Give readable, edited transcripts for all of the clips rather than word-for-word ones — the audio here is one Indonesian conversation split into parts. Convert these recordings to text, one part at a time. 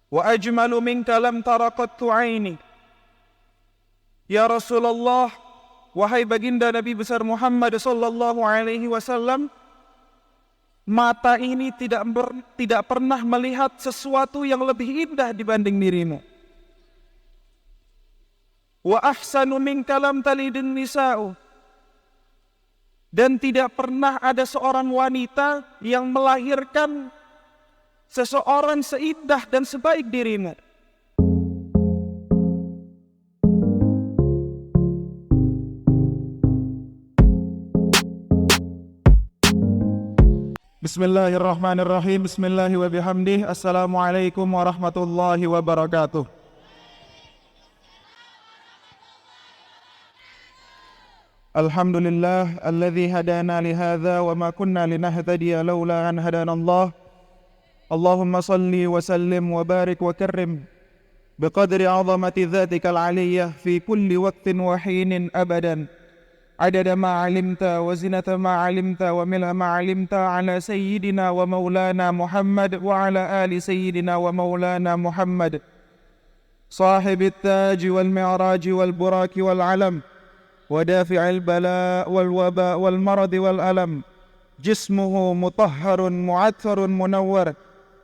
wa ajmalu minka lam tara qattu aini. Ya Rasulullah, wahai baginda Nabi besar Muhammad sallallahu alaihi wasallam, mata ini tidak pernah melihat sesuatu yang lebih indah dibanding dirimu. Wa ahsanu minka lam talidun nisa'u. Dan tidak pernah ada seorang wanita yang melahirkan seseorang seindah dan sebaik dirimu. Bismillahirrahmanirrahim. Bismillahi wa bihamdih. Assalamualaikum warahmatullahi wabarakatuh. Alhamdulillah alladzi hadana li hadza wa ma kunna linahtadiya laula an hadana Allah. Allahumma salli wa sallim wa barik wa karrim biqadri 'azamati dzatikal 'aliyyah fi kulli waqtin wa hinin abadan. Adada ma 'alimta wa zinata ma 'alimta wa mil'a ma 'alimta ala sayyidina wa maulana Muhammad wa ala ali sayyidina wa maulana Muhammad. Sahibit taj wal mi'raj wal burak wal 'alam. ودافع البلاء والوباء والمرض والألم. جسمه مطهر معطر منور.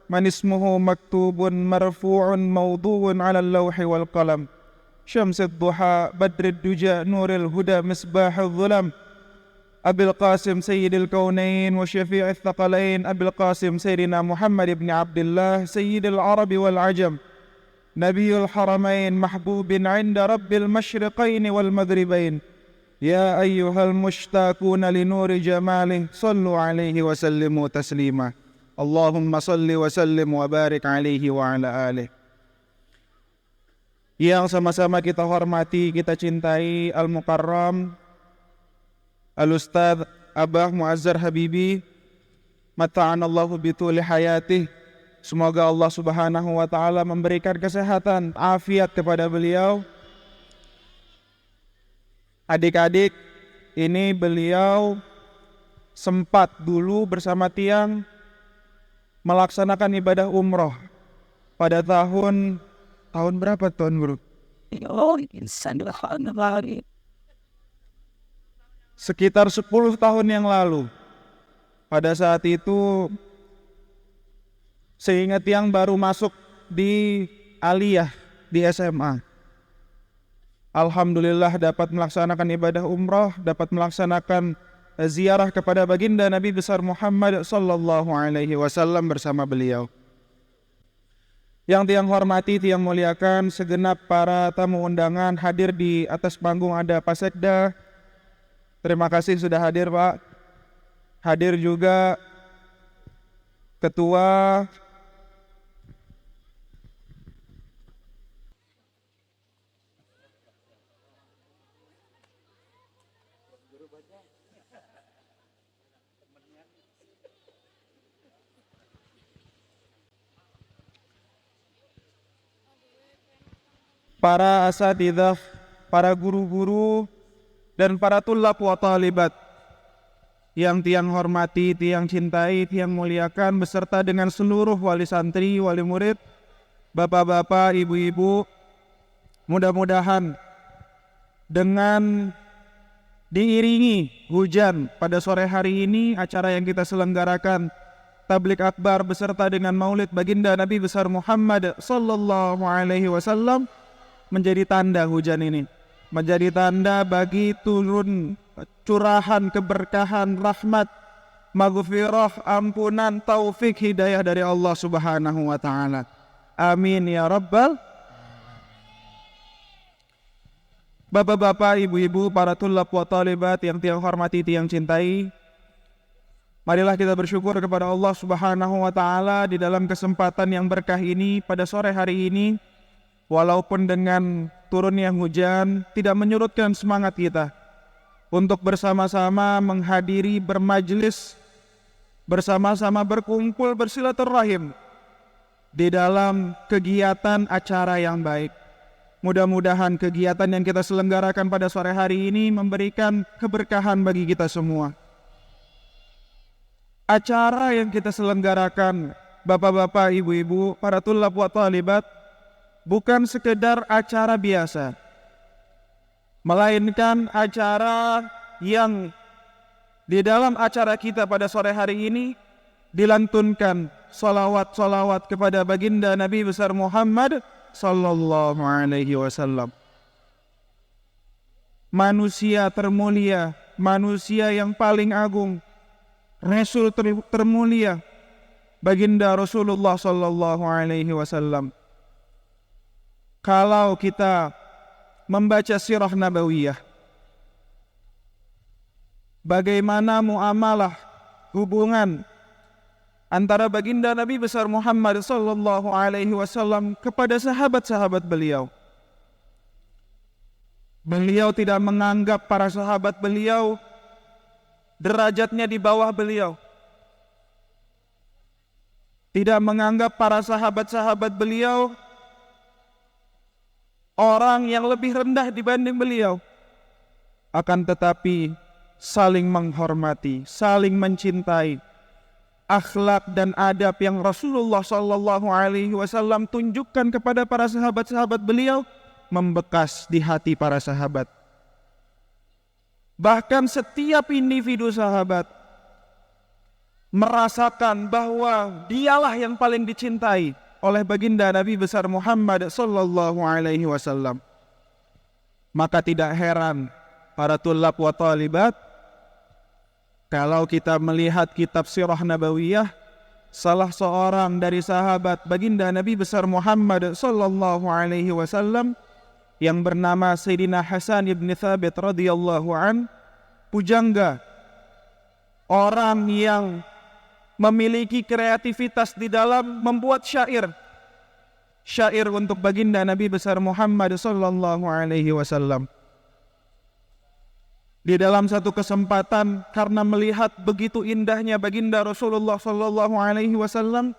من اسمه مكتوب مرفوع موضوع على اللوح والقلم. شمس الضحى بدر الدجى نور الهدى مصباح الظلم. أبي القاسم سيد الكونين وشفيع الثقلين أبي القاسم سيدنا محمد بن عبد الله سيد العرب والعجم. نبي الحرمين محبوب عند رب المشرقين والمغربين. يا أيها المشتاقون لنور جماله صلوا عليه وسلموا تسليما. اللهم صل وسلم وبارك عليه وعلى آله. Yang sama-sama kita hormati, kita cintai Al-Mukarram Al-Ustadz Abah Muazzar Habibi, mata'anallahu bituli hayatih. Semoga Allah subhanahu wa ta'ala memberikan kesehatan, afiat kepada beliau. Adik-adik, ini beliau sempat dulu bersama tiang melaksanakan ibadah umroh pada tahun berapa tahun bro? Sekitar 10 tahun yang lalu. Pada saat itu seingat tiang baru masuk di aliyah di SMA. Alhamdulillah dapat melaksanakan ibadah umrah, dapat melaksanakan ziarah kepada baginda Nabi besar Muhammad sallallahu alaihi wasallam bersama beliau. Yang tiang hormati, tiang muliakan, segenap para tamu undangan hadir di atas panggung ada Pak Sekda. Terima kasih sudah hadir Pak. Hadir juga Ketua para asatidzah, para guru-guru, dan para tulab wa talibat yang tiang hormati, tiang cintai, tiang muliakan, beserta dengan seluruh wali santri, wali murid, bapak-bapak, ibu-ibu. Mudah-mudahan dengan diiringi hujan pada sore hari ini, acara yang kita selenggarakan Tablik Akbar beserta dengan Maulid baginda Nabi besar Muhammad sallallahu alaihi wasallam menjadi tanda hujan ini, menjadi tanda bagi turun curahan keberkahan, rahmat, maghfirah, ampunan, taufik, hidayah dari Allah subhanahu wa ta'ala. Amin ya rabbal. Bapak-bapak, ibu-ibu, para tulab wa talibat yang tiang hormati, tiang cintai, marilah kita bersyukur kepada Allah subhanahu wa ta'ala di dalam kesempatan yang berkah ini pada sore hari ini. Walaupun dengan turunnya hujan tidak menyurutkan semangat kita untuk bersama-sama menghadiri, bermajlis, bersama-sama berkumpul, bersilaturahim di dalam kegiatan acara yang baik. Mudah-mudahan kegiatan yang kita selenggarakan pada sore hari ini memberikan keberkahan bagi kita semua. Acara yang kita selenggarakan bapak-bapak, ibu-ibu, para tulab wa talibat, bukan sekedar acara biasa, melainkan acara yang di dalam acara kita pada sore hari ini dilantunkan salawat-salawat kepada baginda Nabi besar Muhammad sallallahu alaihi wasallam. Manusia termulia, manusia yang paling agung, Rasul termulia, baginda Rasulullah sallallahu alaihi wasallam. Kalau kita membaca sirah nabawiyah, bagaimana muamalah hubungan antara baginda Nabi besar Muhammad sallallahu alaihi wasallam kepada sahabat-sahabat beliau. Beliau tidak menganggap para sahabat beliau derajatnya di bawah beliau. Tidak menganggap para sahabat-sahabat beliau orang yang lebih rendah dibanding beliau. Akan tetapi saling menghormati, saling mencintai. Akhlak dan adab yang Rasulullah sallallahu alaihi wasallam tunjukkan kepada para sahabat-sahabat beliau membekas di hati para sahabat. Bahkan setiap individu sahabat merasakan bahwa dialah yang paling dicintai oleh baginda Nabi besar Muhammad sallallahu alaihi wasallam. Maka tidak heran para tulab wa talibat, kalau kita melihat kitab sirah nabawiyah, salah seorang dari sahabat baginda Nabi besar Muhammad sallallahu alaihi wasallam yang bernama Sayyidina Hasan ibn Thabit radhiyallahu an, pujangga, orang yang memiliki kreativitas di dalam membuat syair untuk baginda Nabi besar Muhammad sallallahu alaihi wasallam. Di dalam satu kesempatan, karena melihat begitu indahnya baginda Rasulullah sallallahu alaihi wasallam,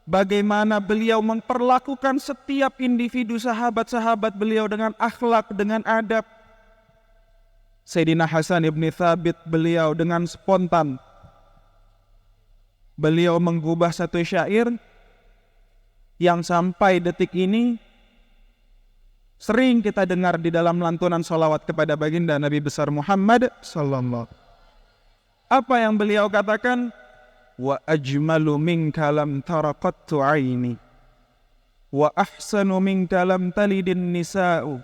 bagaimana beliau memperlakukan setiap individu sahabat-sahabat beliau dengan akhlak, dengan adab, Sayyidina Hasan ibn Thabit beliau dengan spontan, beliau menggubah satu syair yang sampai detik ini sering kita dengar di dalam lantunan salawat kepada baginda Nabi besar Muhammad sallallahu. Apa yang beliau katakan? Wa ajmalu minka lam tara qattu aini wa ahsanu minka lam talidin nisa'u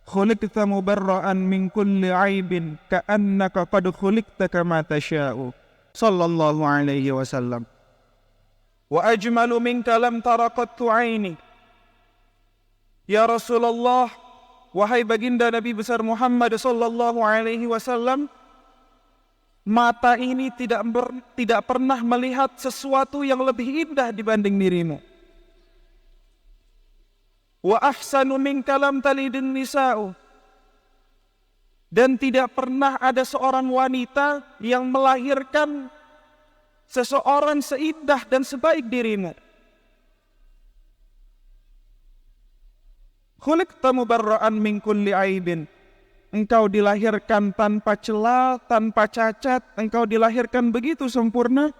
khuliqta mubarra'an min kulli aibin ka'annaka qad khuliqta kama tasha'u sallallahu alaihi wasallam. Wa ajmalu minka lam tara qattu aini. Ya Rasulullah, wahai baginda Nabi besar Muhammad sallallahu alaihi wasallam, mata ini tidak pernah melihat sesuatu yang lebih indah dibanding dirimu. Wa ahsanu minka lam talidin nisa'u. Dan tidak pernah ada seorang wanita yang melahirkan seseorang seindah dan sebaik dirimu. Khuliqta mubarra'an min kulli aibin. Engkau dilahirkan tanpa celah, tanpa cacat. Engkau dilahirkan begitu sempurna.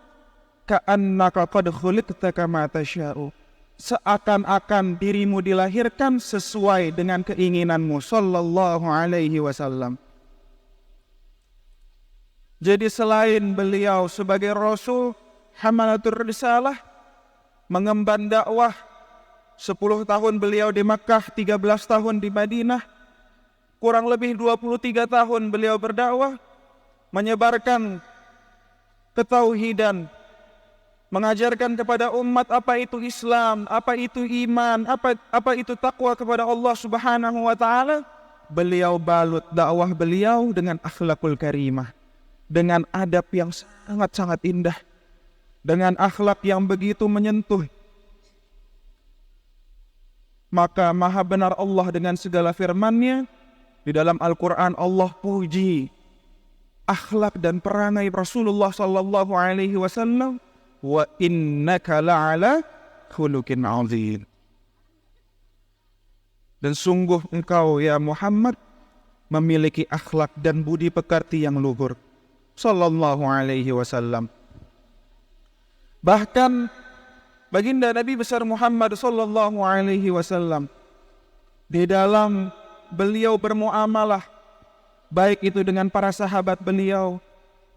Ka'annaka qad khuliqta kama tasha'u. Seakan-akan dirimu dilahirkan sesuai dengan keinginanmu sallallahu alaihi wasallam. Jadi selain beliau sebagai Rasul, hamalatur risalah, mengemban dakwah, 10 tahun beliau di Makkah, 13 tahun di Madinah, kurang lebih 23 tahun beliau berdakwah, menyebarkan ketauhidan, mengajarkan kepada umat apa itu Islam, apa itu iman, apa itu takwa kepada Allah Subhanahu wa taala. Beliau balut dakwah beliau dengan akhlakul karimah, dengan adab yang sangat-sangat indah, dengan akhlak yang begitu menyentuh. Maka maha benar Allah dengan segala firman-Nya. Di dalam Al-Quran Allah puji akhlak dan perangai Rasulullah sallallahu alaihi wasallam. Wa innaka la'ala khuluqin 'azim. Dan sungguh engkau ya Muhammad memiliki akhlak dan budi pekerti yang luhur sallallahu alaihi wasallam. Bahkan Baginda Nabi besar Muhammad sallallahu alaihi wasallam di dalam beliau bermuamalah, baik itu dengan para sahabat beliau,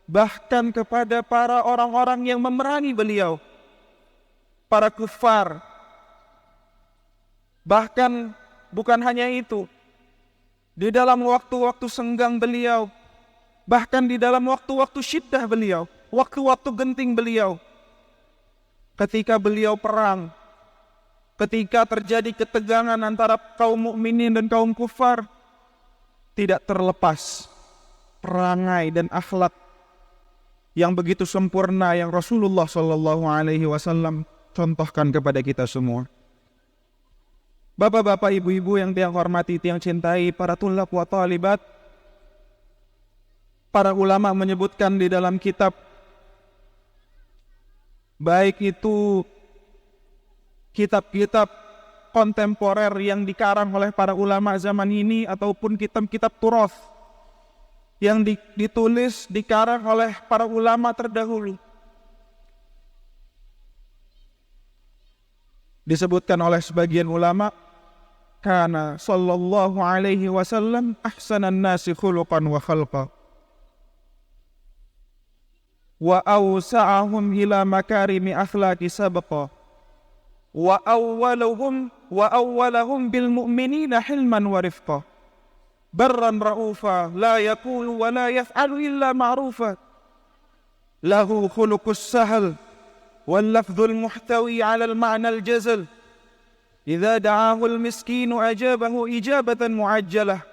bahkan kepada para orang-orang yang memerangi beliau, para kufar. Bahkan bukan hanya itu, di dalam waktu-waktu senggang beliau, bahkan di dalam waktu-waktu syiddah beliau, waktu-waktu genting beliau, ketika beliau perang, ketika terjadi ketegangan antara kaum mukminin dan kaum kufar, tidak terlepas perangai dan akhlak yang begitu sempurna yang Rasulullah Shallallahu Alaihi Wasallam contohkan kepada kita semua. Bapak-bapak, ibu-ibu yang tiang hormati, tiang cintai, para tulab wa talibat, para ulama menyebutkan di dalam kitab, baik itu kitab-kitab kontemporer yang dikarang oleh para ulama zaman ini ataupun kitab-kitab turath yang ditulis, dikarang oleh para ulama terdahulu. Disebutkan oleh sebagian ulama, kana sallallahu alaihi wasallam ahsanan nasi khuluqan wa khalqa wa awsa'ahum ila makarimi akhlaqi sabqa wa awwalahum bil mu'minina hilman wa rifqa barran ra'ufa la yaqulu wa la yaf'alu illa ma'rufa lahu khuluqus sahal wal lafdhul muhtawi 'ala al ma'na al jazal idza da'ahu al miskinu ajabahu ijabatan mu'ajjalah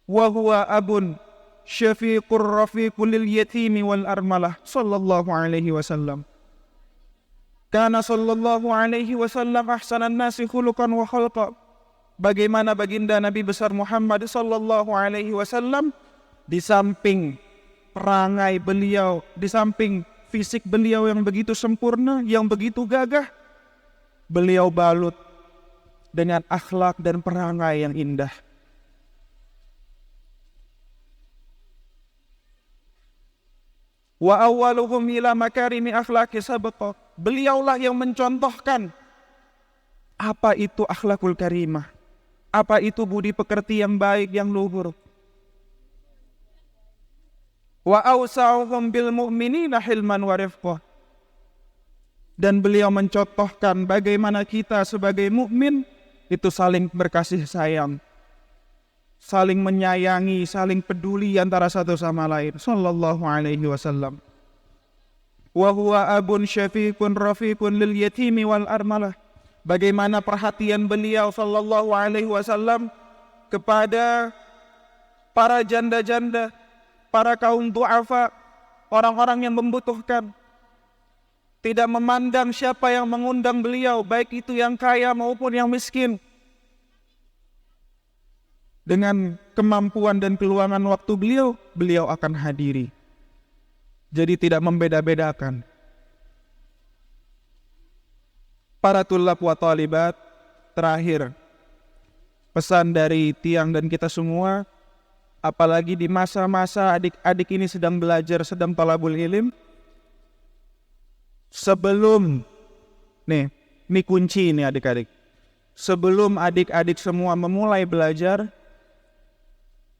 wa huwa abun syafiqur rafiqul lil yatimi wal armalah sallallahu alaihi wasallam. Kana sallallahu alaihi wasallam ahsanan nasi khuluqan wa khalqa. Bagaimana baginda Nabi besar Muhammad sallallahu alaihi wasallam, di samping perangai beliau, di samping fisik beliau yang begitu sempurna, yang begitu gagah, beliau balut dengan akhlak dan perangai yang indah. Wa awwaluhum ila makarimi akhlaqi sabqa. Beliaulah yang mencontohkan apa itu akhlakul karimah, apa itu budi pekerti yang baik, yang luhur. Wa awsa'uhum bil mu'minina hilman wa rifqah. Dan beliau mencontohkan bagaimana kita sebagai mukmin itu saling berkasih sayang, saling menyayangi, saling peduli antara satu sama lain. Sallallahu alaihi wasallam. Wa huwa abun syafiqun rafiqun lil yatimi wal armalah. Bagaimana perhatian beliau sallallahu alaihi wasallam kepada para janda-janda, para kaum du'afa, orang-orang yang membutuhkan. Tidak memandang siapa yang mengundang beliau, baik itu yang kaya maupun yang miskin. Dengan kemampuan dan keluangan waktu beliau, beliau akan hadiri. Jadi tidak membeda-bedakan. Para tulab wa talibat, terakhir, pesan dari tiang dan kita semua, apalagi di masa-masa adik-adik ini sedang belajar, sedang talabul ilim, sebelum, ini kunci ini adik-adik, sebelum adik-adik semua memulai belajar,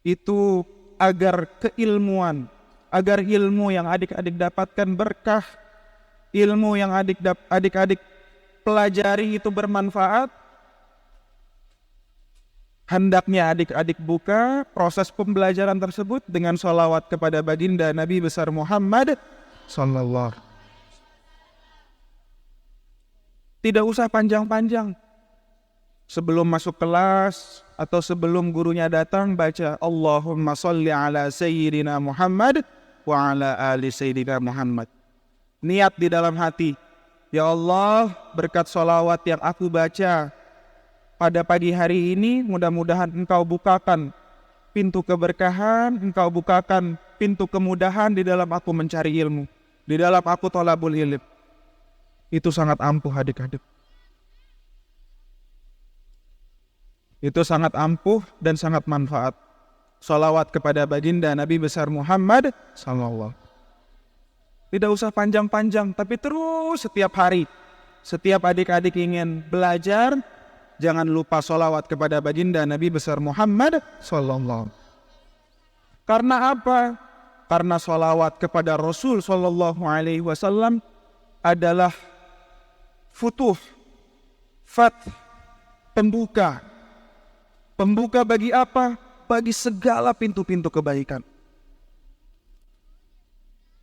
itu agar keilmuan, agar ilmu yang adik-adik dapatkan berkah, ilmu yang adik-adik pelajari itu bermanfaat, hendaknya adik-adik buka proses pembelajaran tersebut dengan sholawat kepada baginda Nabi besar Muhammad sallallahu. Tidak usah panjang-panjang. Sebelum masuk kelas atau sebelum gurunya datang, baca Allahumma sholli ala sayyidina Muhammad wa ala ali sayyidina Muhammad. Niat di dalam hati, ya Allah, berkat sholawat yang aku baca pada pagi hari ini, mudah-mudahan Engkau bukakan pintu keberkahan, Engkau bukakan pintu kemudahan di dalam aku mencari ilmu, di dalam aku thalabul ilm. Itu sangat ampuh adik-adik. Itu sangat ampuh dan sangat manfaat. Sholawat kepada baginda Nabi besar Muhammad sallallahu. Tidak usah panjang-panjang, tapi terus setiap hari. Setiap adik-adik ingin belajar, jangan lupa sholawat kepada baginda Nabi besar Muhammad sallallahu. Karena apa? Karena sholawat kepada Rasul sallallahu alaihi wasallam adalah futuh, fath, pembuka. Pembuka bagi apa? Bagi segala pintu-pintu kebaikan.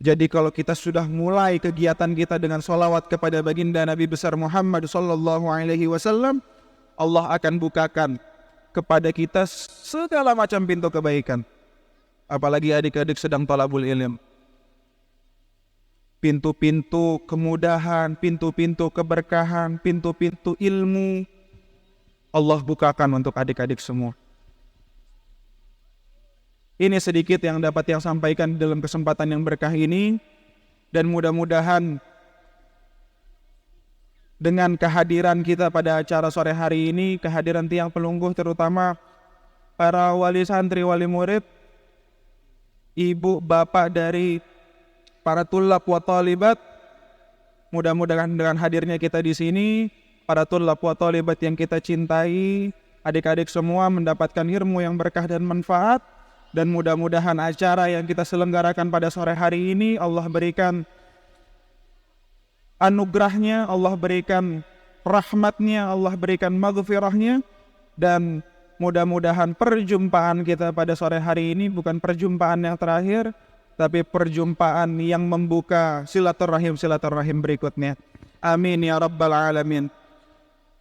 Jadi kalau kita sudah mulai kegiatan kita dengan sholawat kepada baginda Nabi besar Muhammad sallallahu alaihi wasallam, Allah akan bukakan kepada kita segala macam pintu kebaikan. Apalagi adik-adik sedang talabul ilm. Pintu-pintu kemudahan, pintu-pintu keberkahan, pintu-pintu ilmu Allah bukakan untuk adik-adik semua. Ini sedikit yang dapat yang sampaikan dalam kesempatan yang berkah ini, dan mudah-mudahan dengan kehadiran kita pada acara sore hari ini, kehadiran tiang pelungguh terutama para wali santri, wali murid, ibu bapak dari para tulab wa talibat, mudah-mudahan dengan hadirnya kita di sini, para tulab wa talibat yang kita cintai, adik-adik semua mendapatkan ilmu yang berkah dan manfaat. Dan mudah-mudahan acara yang kita selenggarakan pada sore hari ini Allah berikan anugerahnya, Allah berikan rahmatnya, Allah berikan maghfirahnya. Dan mudah-mudahan perjumpaan kita pada sore hari ini bukan perjumpaan yang terakhir, tapi perjumpaan yang membuka silaturahim berikutnya. Amin ya rabbal alamin.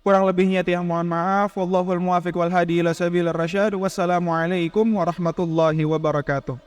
Kurang lebihnya tiang mohon maaf. Wallahul muwafiq wal hadi ila sabilir rasyad. Wassalamualaikum warahmatullahi wabarakatuh.